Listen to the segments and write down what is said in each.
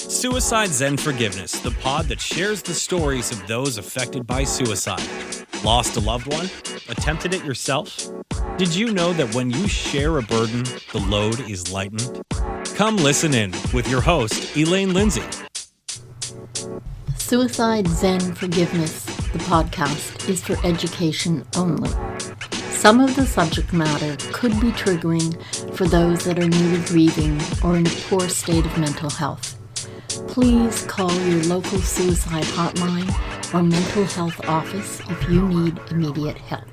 Suicide Zen Forgiveness, the pod that shares the stories of those affected by suicide. Lost a loved one? Attempted it yourself? Did you know that when you share a burden, the load is lightened? Come listen in with your host, Elaine Lindsay. Suicide Zen Forgiveness, the podcast, is for education only. Some of the subject matter could be triggering for those that are newly grieving or in a poor state of mental health. Please call your local suicide hotline or mental health office if you need immediate help.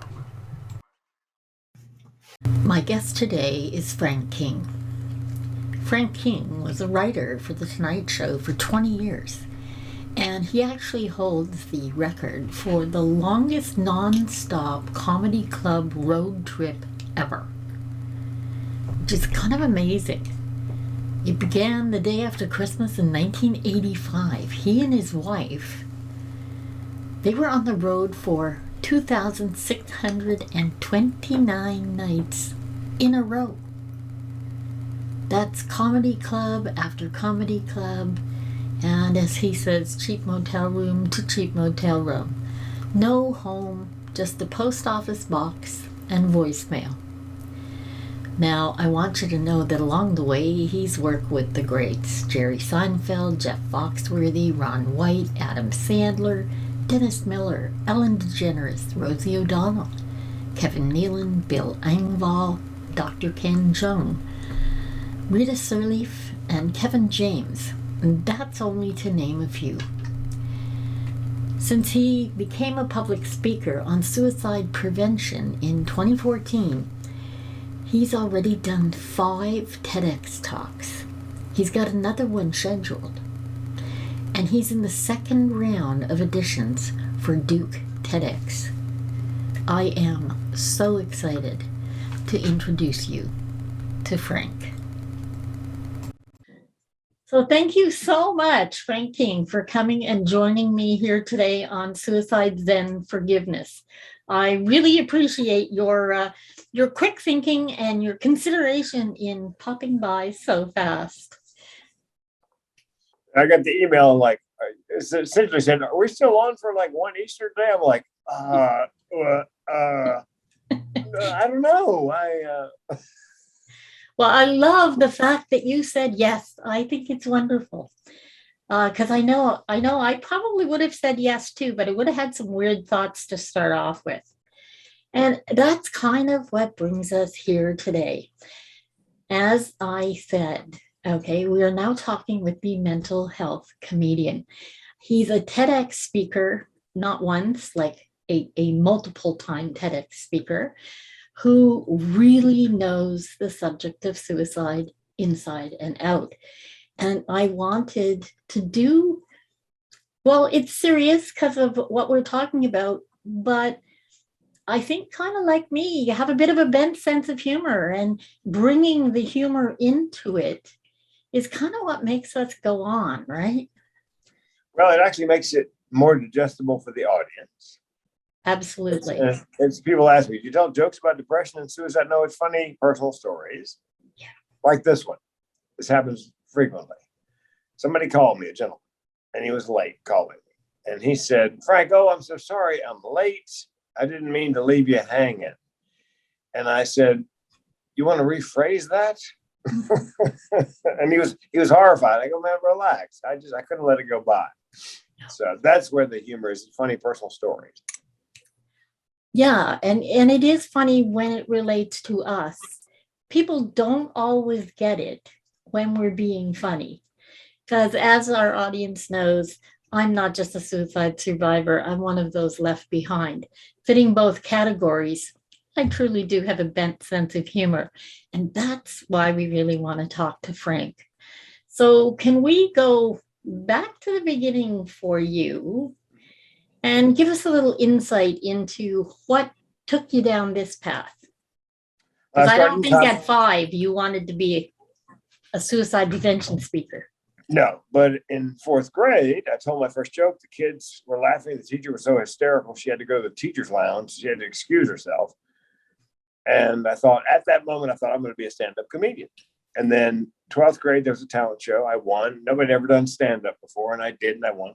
My guest today is Frank King. Frank King was a writer for The Tonight Show for 20 years. And he actually holds the record for the longest non-stop comedy club road trip ever, which is kind of amazing. It began the day after Christmas in 1985. He and his wife, they were on the road for 2,629 nights in a row. That's comedy club after comedy club. And as he says, cheap motel room to cheap motel room. No home, just a post office box and voicemail. Now, I want you to know that along the way, he's worked with the greats. Jerry Seinfeld, Jeff Foxworthy, Ron White, Adam Sandler, Dennis Miller, Ellen DeGeneres, Rosie O'Donnell, Kevin Nealon, Bill Engvall, Dr. Ken Jeong, Rita Sirleaf, and Kevin James. And that's only to name a few. Since he became a public speaker on suicide prevention in 2014, he's already done 5 TEDx Talks. He's got another one scheduled. And he's in the second round of auditions for DukeTEDx. I am so excited to introduce you to Frank. So thank you so much, Frank King, for coming and joining me here today on Suicide Zen Forgiveness. I really appreciate your quick thinking and your consideration in popping by so fast. I got the email like it essentially said, "Are we still on for like one Easter day?" I'm like, I don't know. Well, I love the fact that you said yes. I think it's wonderful. Because I know I probably would have said yes too, but I would have had some weird thoughts to start off with. And that's kind of what brings us here today. As I said, okay, we are now talking with the mental health comedian. He's a TEDx speaker, not once, like a multiple time TEDx speaker, who really knows the subject of suicide inside and out. And I wanted to do, well, it's serious because of what we're talking about, but I think kind of like me, you have a bit of a bent sense of humor, and bringing the humor into it is kind of what makes us go on, right? Well, it actually makes it more digestible for the audience. Absolutely. It's people ask me, "Do you tell jokes about depression and suicide?" No, it's funny personal stories. Yeah. Like this one. This happens frequently. Somebody called me, a gentleman, and he was late calling me. And he said, "Frank, I'm so sorry I'm late. I didn't mean to leave you hanging." And I said, "You want to rephrase that?" And he was horrified. I go, "Man, relax. I couldn't let it go by." So that's where the humor is, funny personal stories. Yeah, and it is funny when it relates to us. People don't always get it when we're being funny. Because as our audience knows, I'm not just a suicide survivor. I'm one of those left behind. Fitting both categories, I truly do have a bent sense of humor. And that's why we really want to talk to Frank. So can we go back to the beginning for you and give us a little insight into what took you down this path? Because I don't think at 5 you wanted to be a suicide prevention speaker. No, but in 4th grade, I told my first joke. The kids were laughing. The teacher was so hysterical, she had to go to the teacher's lounge. She had to excuse herself. And I thought, at that moment, I'm going to be a stand-up comedian. And then 12th grade, there was a talent show. I won. Nobody had ever done stand-up before, and I did, and I won.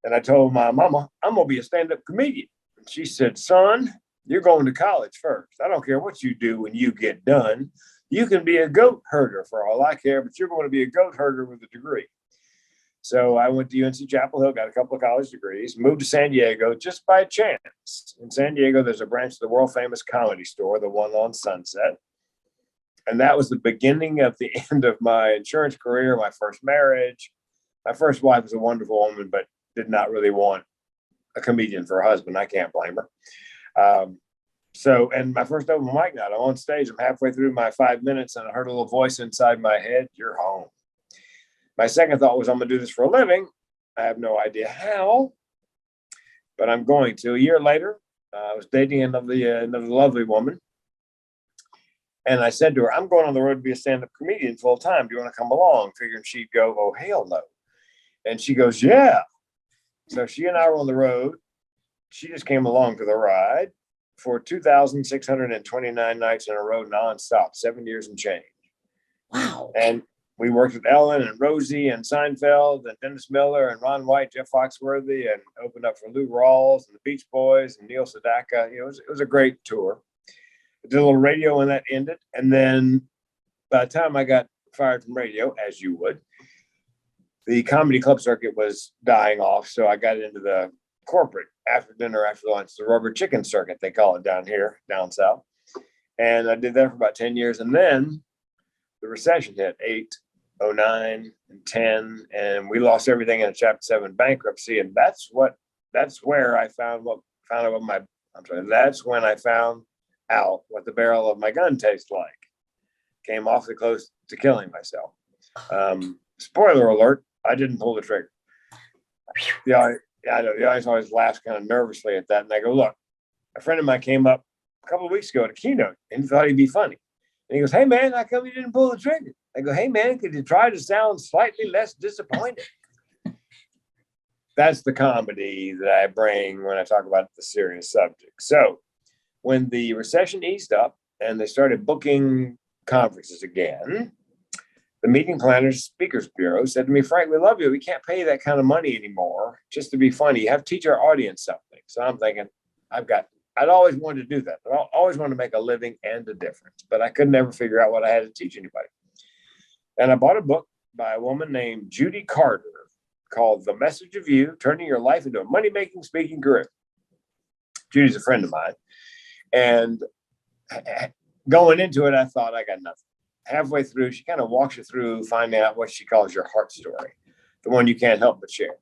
And I told my mama, I'm going to be a stand-up comedian. And she said, son, you're going to college first. I don't care what you do when you get done. You can be a goat herder for all I care, but you're going to be a goat herder with a degree. So I went to UNC Chapel Hill, got a couple of college degrees, moved to San Diego just by chance. In San Diego, there's a branch of the world famous Comedy Store, the one on Sunset. And that was the beginning of the end of my insurance career, my first marriage. My first wife was a wonderful woman, but did not really want a comedian for a husband. I can't blame her. And my first open mic night, I'm on stage. I'm halfway through my 5 minutes, and I heard a little voice inside my head, you're home. My second thought was, I'm going to do this for a living. I have no idea how, but I'm going to. A year later, I was dating another lovely woman. And I said to her, I'm going on the road to be a stand-up comedian full time. Do you want to come along? Figuring she'd go, oh, hell no. And she goes, yeah. So she and I were on the road. She just came along for the ride for 2,629 nights in a row, nonstop, 7 years and change. Wow. And we worked with Ellen and Rosie and Seinfeld and Dennis Miller and Ron White, Jeff Foxworthy, and opened up for Lou Rawls and the Beach Boys and Neil Sedaka. It was a great tour. I did a little radio when that ended. And then by the time I got fired from radio, as you would, the comedy club circuit was dying off. So I got into the corporate after dinner, after lunch, the rubber chicken circuit, they call it down here, down south. And I did that for about 10 years. And then the recession hit, 2009 and 10, and we lost everything in a Chapter 7 bankruptcy. And that's when I found out what the barrel of my gun tastes like. Came awfully close to killing myself. Spoiler alert, I didn't pull the trigger. I know the audience always laughs kind of nervously at that. And I go, look, a friend of mine came up a couple of weeks ago at a keynote and he thought he'd be funny. And he goes, hey, man, how come you didn't pull the trigger? I go, hey, man, could you try to sound slightly less disappointed? That's the comedy that I bring when I talk about the serious subject. So when the recession eased up and they started booking conferences again, the meeting planners speakers bureau said to me, Frank, we love you. We can't pay you that kind of money anymore just to be funny. You have to teach our audience something. So I'm thinking, I'd always wanted to do that. I always wanted to make a living and a difference, but I could never figure out what I had to teach anybody. And I bought a book by a woman named Judy Carter called The Message of You, Turning Your Life into a Money-Making Speaking Career. Judy's a friend of mine. And going into it, I thought I got nothing. Halfway through, she kind of walks you through finding out what she calls your heart story, the one you can't help but share.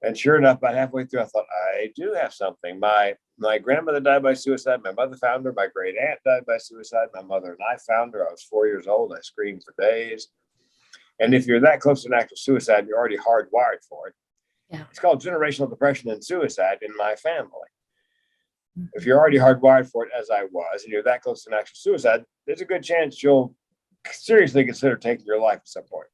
And sure enough, about halfway through, I thought, I do have something. My grandmother died by suicide. My mother found her. My great aunt died by suicide. My mother and I found her. I was 4 years old. I screamed for days. And if you're that close to an act of suicide, you're already hardwired for it. Yeah. It's called generational depression and suicide in my family. If you're already hardwired for it, as I was, and you're that close to an act of suicide, there's a good chance you'll seriously consider taking your life at some point.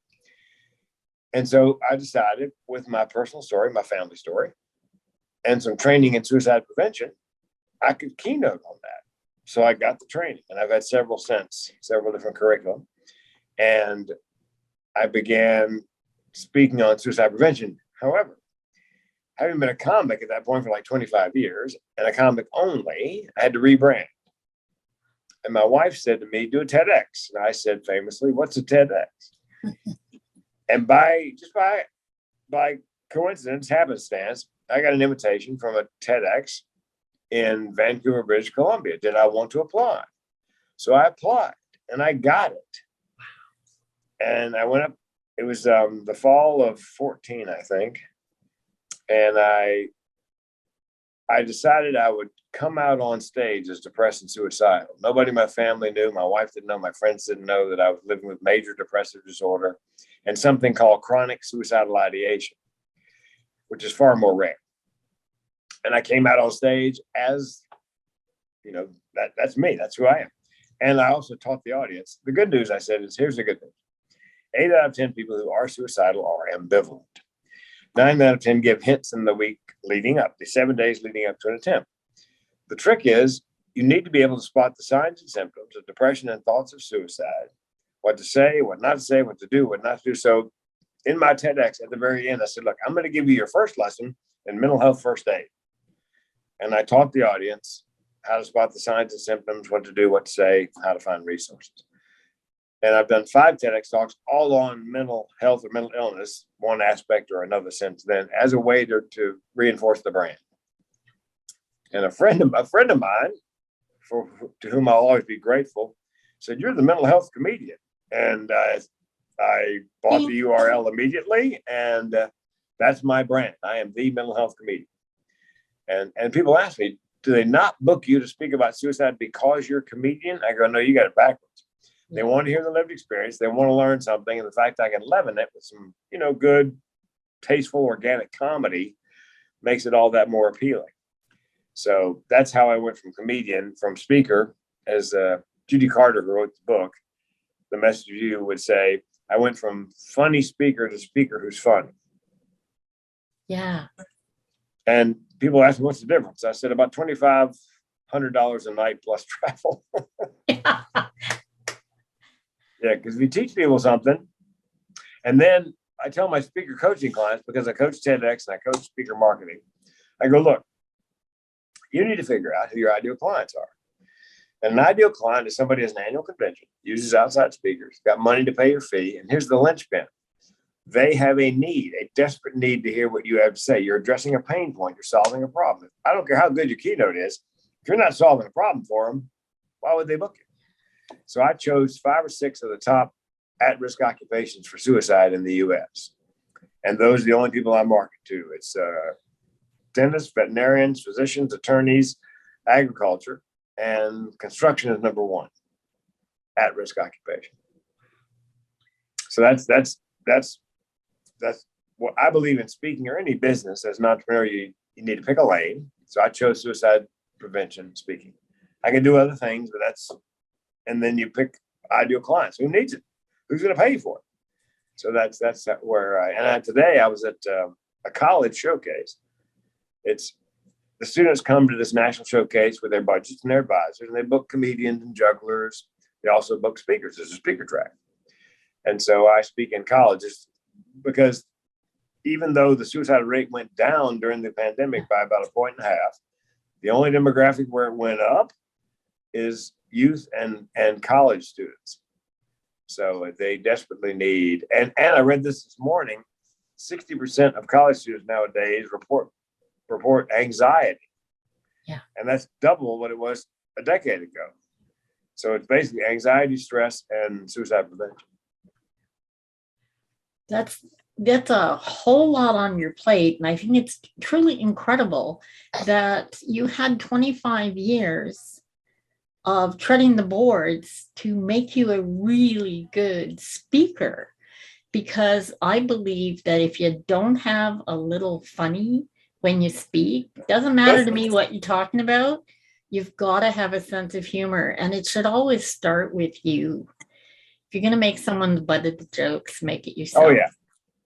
And so I decided, with my personal story, my family story, and some training in suicide prevention, I could keynote on that. So I got the training, and I've had several different curriculum. And I began speaking on suicide prevention. However, having been a comic at that point for like 25 years, and a comic only, I had to rebrand. And my wife said to me, do a TEDx. And I said famously, what's a TEDx? And by coincidence, happenstance, I got an invitation from a TEDx in Vancouver, British Columbia. Did I want to apply? So I applied and I got it. And I went up, it was the fall of 14, I think. And I decided I would come out on stage as depressed and suicidal. Nobody in my family knew. My wife didn't know. My friends didn't know that I was living with major depressive disorder and something called chronic suicidal ideation, which is far more rare. And I came out on stage as, that's me. That's who I am. And I also taught the audience. The good news, I said, is here's the good news. 8 out of 10 people who are suicidal are ambivalent. 9 out of 10 give hints in the week leading up, the 7 days leading up to an attempt. The trick is you need to be able to spot the signs and symptoms of depression and thoughts of suicide what to say, what not to say, what to do, what not to do. So in my TEDx at the very end, I said, look, I'm going to give you your first lesson in mental health first aid. And I taught the audience how to spot the signs and symptoms, what to do, what to say, how to find resources. And I've done 5 TEDx talks all on mental health or mental illness, one aspect or another since then, as a way to reinforce the brand. And a friend of mine, to whom I'll always be grateful, said, "You're the mental health comedian." And I bought the URL immediately, and that's my brand. I am the mental health comedian. And people ask me, do they not book you to speak about suicide because you're a comedian? I go, no, you got it backwards. They want to hear the lived experience. They want to learn something. And the fact I can leaven it with some, good, tasteful, organic comedy makes it all that more appealing. So that's how I went from comedian, from speaker, as Judy Carter, who wrote the book, The Message of You, would say, I went from funny speaker to speaker who's funny. Yeah. And people ask me, what's the difference? I said, about $2,500 a night plus travel. Yeah, because if you teach people something, and then I tell my speaker coaching clients, because I coach TEDx and I coach speaker marketing, I go, look, you need to figure out who your ideal clients are. And an ideal client is somebody who has an annual convention, uses outside speakers, got money to pay your fee, and here's the linchpin. They have a need, a desperate need to hear what you have to say. You're addressing a pain point. You're solving a problem. I don't care how good your keynote is. If you're not solving a problem for them, why would they book you? So I chose 5 or 6 of the top at-risk occupations for suicide in the U.S. And those are the only people I market to. It's dentists, veterinarians, physicians, attorneys, agriculture, and construction is number 1 at-risk occupation. So that's what I believe in speaking, or any business. As an entrepreneur, you need to pick a lane. So I chose suicide prevention speaking. I can do other things, but and then you pick ideal clients. Who needs it? Who's going to pay for it? So that's where today I was at a college showcase. It's the students come to this national showcase with their budgets and their advisors, and they book comedians and jugglers. They also book speakers. There's a speaker track. And so I speak in colleges, because even though the suicide rate went down during the pandemic by about 1.5 points, the only demographic where it went up is youth and college students. So they desperately need, and I read this morning, 60% of college students nowadays report anxiety. Yeah. And that's double what it was a decade ago. So it's basically anxiety, stress, and suicide prevention. That's a whole lot on your plate. And I think it's truly incredible that you had 25 years of treading the boards to make you a really good speaker. Because I believe that if you don't have a little funny when you speak, it doesn't matter to me what you're talking about, you've got to have a sense of humor. And it should always start with you. If you're going to make someone the butt of the jokes, make it yourself. Oh, yeah.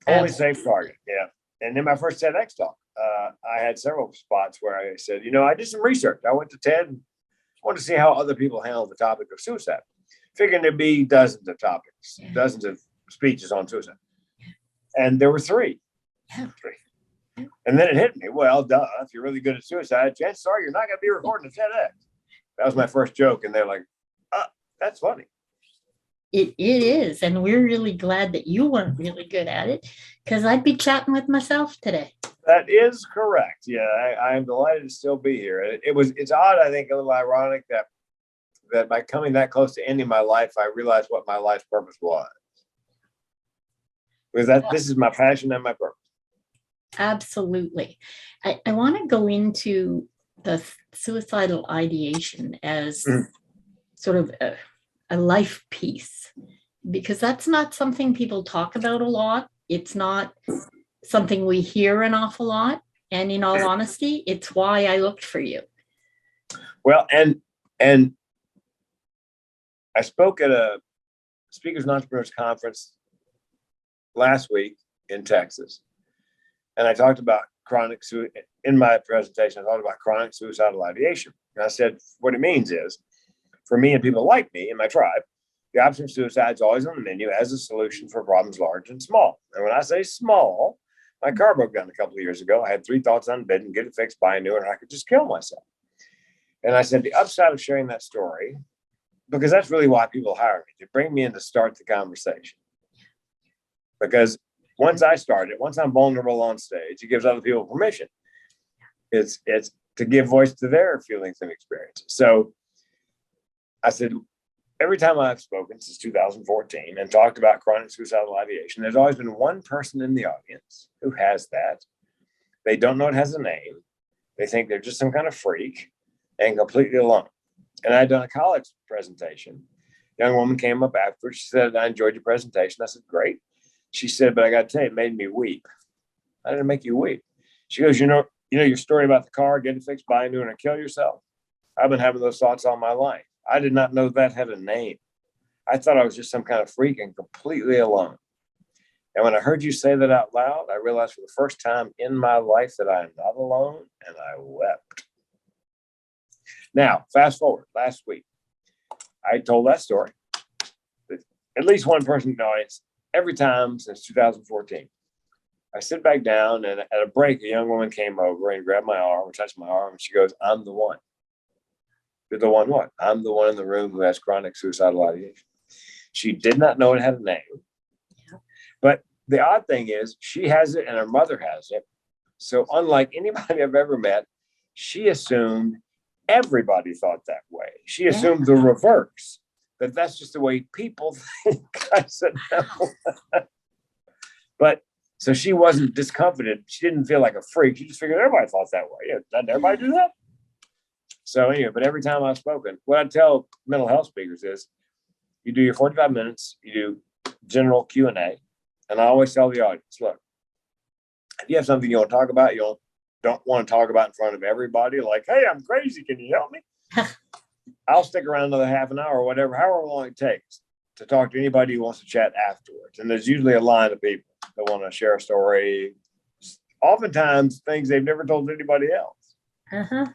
Always safe target. Yeah. And in my first TEDx talk, I had several spots where I said, I did some research. I went to TED and wanted to see how other people handle the topic of suicide. Figuring there'd be dozens of topics, dozens of speeches on suicide. And there were 3. Yeah. 3. And then it hit me. Well, duh. If you're really good at suicide, chances are you're not going to be recording a TEDx. That was my first joke. And they're like, that's funny. It is. And we're really glad that you weren't really good at it, because I'd be chatting with myself today. That is correct. Yeah, I am delighted to still be here. It's odd, I think, a little ironic that by coming that close to ending my life, I realized what my life's purpose was. Because this is my passion and my purpose. Absolutely. I want to go into the suicidal ideation as sort of a life piece, because that's not something people talk about a lot. It's not something we hear an awful lot. And in all honesty, it's why I looked for you. Well, and I spoke at a Speakers and Entrepreneurs Conference last week in Texas. And I talked about in my presentation, I talked about chronic suicidal ideation. And I said, what it means is, for me and people like me in my tribe, The option of suicide is always on the menu as a solution for problems large and small. And when I say small, my car broke down a couple of years ago. I had 3 thoughts on bed and get it fixed, buy a new one, or I could just kill myself. And I said the upside of sharing that story, because that's really why people hire me, to bring me in to start the conversation. Because once I start it, once I'm vulnerable on stage, it gives other people permission. It's to give voice to their feelings and experiences. So I said, every time I've spoken since 2014 and talked about chronic suicidal ideation, there's always been one person in the audience who has that. They don't know it has a name. They think they're just some kind of freak and completely alone. And I'd done a college presentation. A young woman came up after. She said, I enjoyed your presentation. I said, great. She said, but I got to tell you, it made me weep. I didn't make you weep. She goes, you know your story about the car, get it fixed, buy a new one, or kill yourself. I've been having those thoughts all my life. I did not know that had a name. I thought I was just some kind of freak and completely alone. And when I heard you say that out loud, I realized for the first time in my life that I am not alone, and I wept. Now, fast forward, last week, I told that story. At least one person in the audience, every time since 2014. I sit back down, and at a break, a young woman came over and grabbed my arm or touched my arm, and she goes, I'm the one. You're the one what? I'm the one in the room who has chronic suicidal ideation. She did not know it had a name. Yeah. But the odd thing is she has it and her mother has it. So unlike anybody I've ever met, she assumed everybody thought that way. She assumed the reverse, that that's just the way people think. I said, no. But so she wasn't discomfited. She didn't feel like a freak. She just figured everybody thought that way. Yeah, doesn't everybody do that? So anyway, but every time I've spoken, what I tell mental health speakers is you do your 45 minutes, you do general Q&A. And I always tell the audience, look, if you have something you want to talk about, you don't want to talk about in front of everybody, like, hey, I'm crazy, can you help me? I'll stick around another half an hour or whatever, however long it takes to talk to anybody who wants to chat afterwards. And there's usually a line of people that want to share a story, oftentimes things they've never told anybody else. Uh-huh.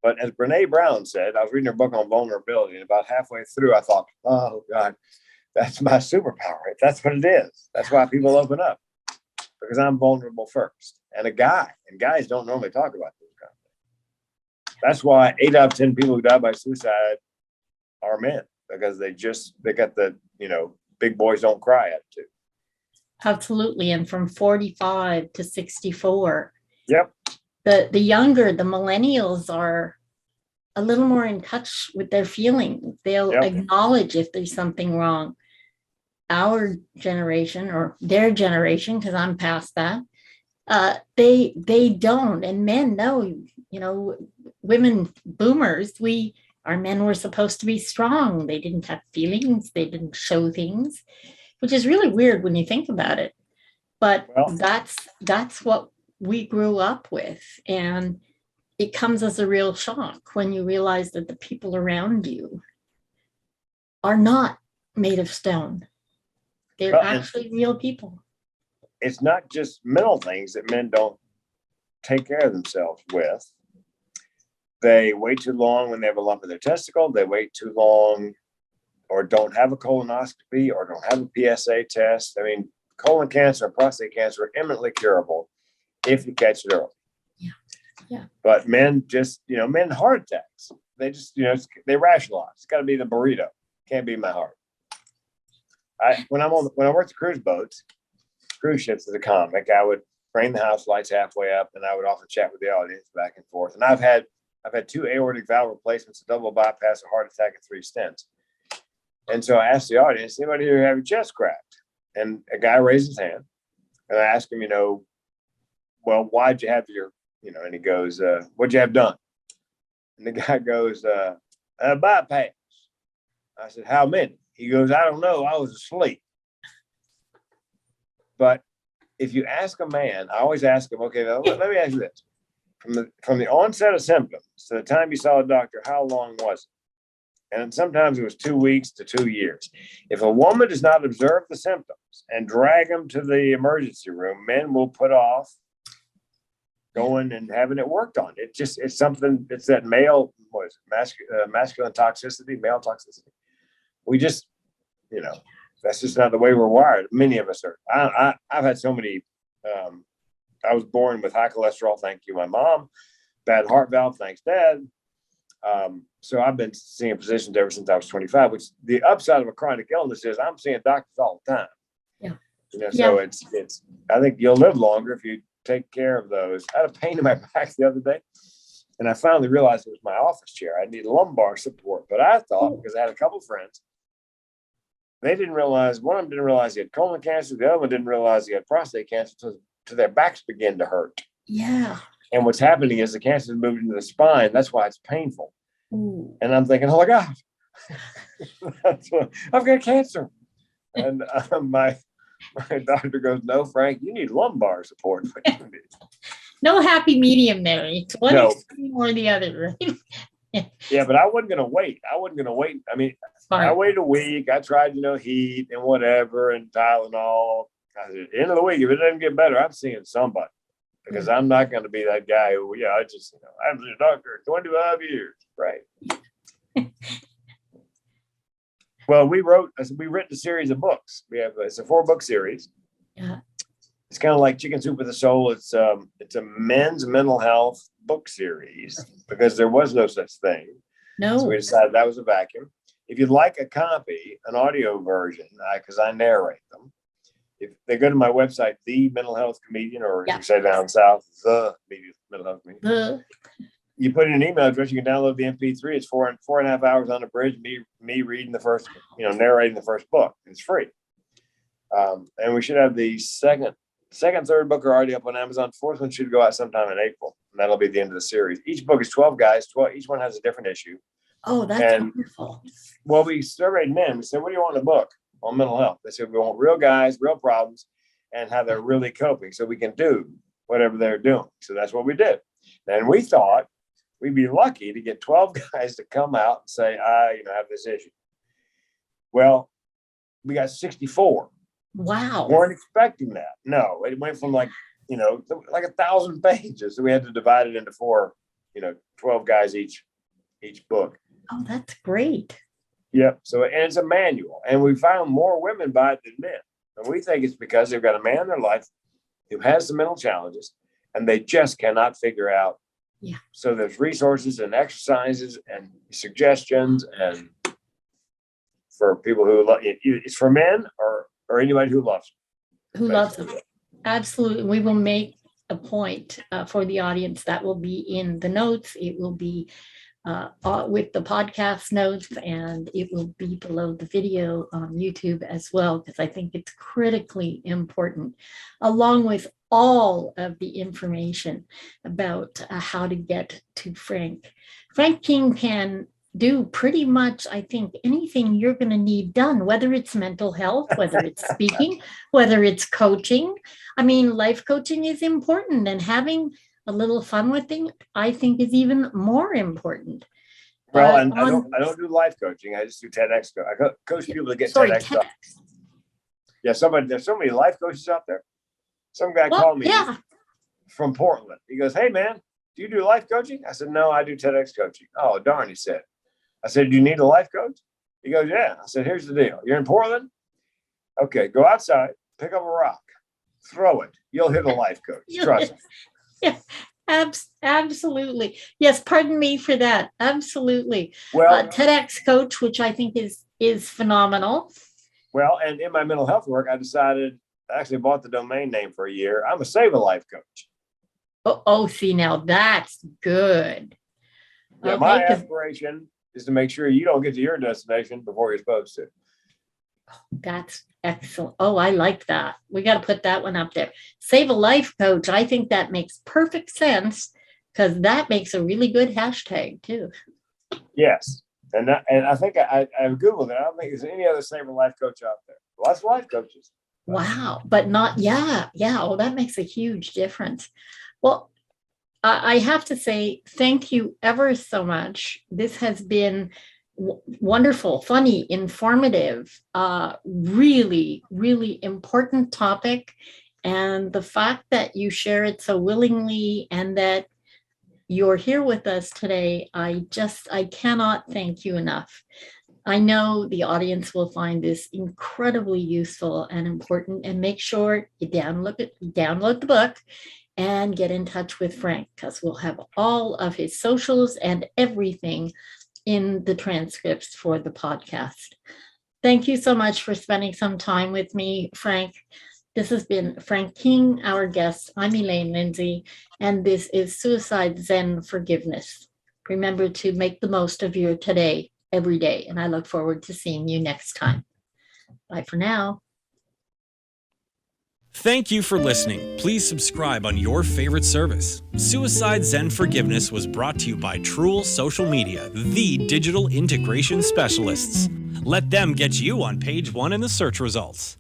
But as Brene Brown said, I was reading her book on vulnerability, and about halfway through, I thought, oh, God, that's my superpower. That's what it is. That's why people open up, because I'm vulnerable first. And guys don't normally talk about this kind of thing. That's why 8 out of 10 people who die by suicide are men, because they got the, big boys don't cry attitude. Absolutely. And from 45 to 64. Yep. The younger, the millennials are a little more in touch with their feelings. They'll acknowledge if there's something wrong. Our generation, or their generation, because I'm past that, they don't. And men know, women boomers, our men were supposed to be strong. They didn't have feelings. They didn't show things, which is really weird when you think about it. But that's what we grew up with. And it comes as a real shock when you realize that the people around you are not made of stone. They're actually real people. It's not just mental things that men don't take care of themselves with. They wait too long when they have a lump in their testicle. They wait too long or don't have a colonoscopy or don't have a PSA test. I mean, colon cancer and prostate cancer are eminently curable if you catch it early. Yeah. But men just, men heart attacks. They just, they rationalize. It's got to be the burrito. Can't be my heart. When I worked the cruise ships as a comic, I would bring the house lights halfway up, and I would often chat with the audience back and forth. And I've had 2 aortic valve replacements, a double bypass, a heart attack, and 3 stents. And so I asked the audience, anybody here have your chest cracked? And a guy raised his hand, and I asked him, well, why'd you have your, and he goes, what'd you have done? And the guy goes, a bypass. I said, how many? He goes, I don't know. I was asleep. But if you ask a man, I always ask him, okay, now, let me ask you this. From the onset of symptoms to the time you saw a doctor, how long was it? And sometimes it was 2 weeks to 2 years. If a woman does not observe the symptoms and drag them to the emergency room, men will put off going and having it worked on. It's that masculine toxicity, male toxicity. We just, that's just not the way we're wired. Many of us are. I've had so many. I was born with high cholesterol. Thank you, my mom. Bad heart valve. Thanks, Dad. So I've been seeing physicians ever since I was 25, which the upside of a chronic illness is I'm seeing doctors all the time. Yeah. So it's, I think you'll live longer if you take care of those. I had a pain in my back the other day, and I finally realized it was my office chair. I need lumbar support, but I thought, because I had a couple of friends, they didn't realize, one of them didn't realize he had colon cancer. The other one didn't realize he had prostate cancer until their backs began to hurt. Yeah. And what's happening is the cancer is moving into the spine. That's why it's painful. Ooh. And I'm thinking, oh my God, I've got cancer. And my doctor goes, no, Frank, you need lumbar support. No happy medium there. It's one extreme or the other, right? Yeah, but I wasn't going to wait. I mean, I waited a week. I tried, heat and whatever and Tylenol. I said, at the end of the week, if it doesn't get better, I'm seeing somebody, because I'm not going to be that guy who, I haven't seen a doctor in 25 years. Right. Well, we've written a series of books. It's a 4-book series. Yeah. It's kind of like Chicken Soup with a Soul. It's a men's mental health book series, because there was no such thing. No. So we decided that was a vacuum. If you'd like a copy, an audio version, because I narrate them, if they go to my website, The Mental Health Comedian, or as you say down south, The Mental Health Comedian. You put in an email address, you can download the MP3. It's 4.5 hours on the bridge. Me reading the first, narrating the first book. It's free. And we should have the second, third book are already up on Amazon. Fourth one should go out sometime in April, and that'll be the end of the series. Each book is 12 guys. Each one has a different issue. Oh, that's wonderful. Well, we surveyed men. We said, what do you want in a book on mental health? They said, we want real guys, real problems, and how they're really coping, so we can do whatever they're doing. So that's what we did. And we thought we'd be lucky to get 12 guys to come out and say, I have this issue. Well, we got 64. Wow. Weren't expecting that. No, it went from like 1,000 pages. So we had to divide it into 4, 12 guys each book. Oh, that's great. Yep. So, and it's a manual, and we found more women buy it than men. And we think it's because they've got a man in their life who has some mental challenges, and they just cannot figure out. Yeah. So there's resources and exercises and suggestions, and for people who love it's for men or anybody who loves them. Who loves them. Absolutely. We will make a point for the audience that will be in the notes. It will be with the podcast notes, and it will be below the video on YouTube as well, because I think it's critically important, along with all of the information about how to get to Frank. Frank King can do pretty much, I think, anything you're going to need done, whether it's mental health, whether it's speaking, whether it's coaching. I mean, life coaching is important, and having a little fun with things, I think, is even more important. Well, and I don't do life coaching. I just do TEDx. I coach people to get TEDx Talk. Yeah, there's so many life coaches out there. Some guy called me from Portland. He goes, hey, man, do you do life coaching? I said, no, I do TEDx coaching. Oh, darn, he said. I said, do you need a life coach? He goes, yeah. I said, here's the deal. You're in Portland? Okay, go outside, pick up a rock, throw it. You'll hit a life coach. Trust me. Yeah, absolutely. Yes, pardon me for that. Absolutely. Well, TEDx coach, which I think is phenomenal. Well, and in my mental health work, I actually bought the domain name for a year. I'm a Save a Life coach. Oh, see, now that's good. Yeah, okay, my aspiration is to make sure you don't get to your destination before you're supposed to. That's excellent. Oh, I like that. We got to put that one up there. Save a Life coach. I think that makes perfect sense, because that makes a really good hashtag too. Yes. And I think I Googled it. I don't think there's any other Save a Life coach out there. Lots of life coaches. Wow. But not, yeah. Oh, that makes a huge difference. Well, I have to say, thank you ever so much. This has been wonderful, funny, informative, really, really important topic. And the fact that you share it so willingly and that you're here with us today, I cannot thank you enough. I know the audience will find this incredibly useful and important, and make sure you download the book and get in touch with Frank, because we'll have all of his socials and everything in the transcripts for the podcast. Thank you so much for spending some time with me, Frank. This has been Frank King, our guest. I'm Elaine Lindsay, and this is Suicide Zen Forgiveness. Remember to make the most of your today, every day, and I look forward to seeing you next time. Bye for now. Thank you for listening. Please subscribe on your favorite service. Suicide Zen Forgiveness was brought to you by Truel Social Media, the digital integration specialists. Let them get you on page 1 in the search results.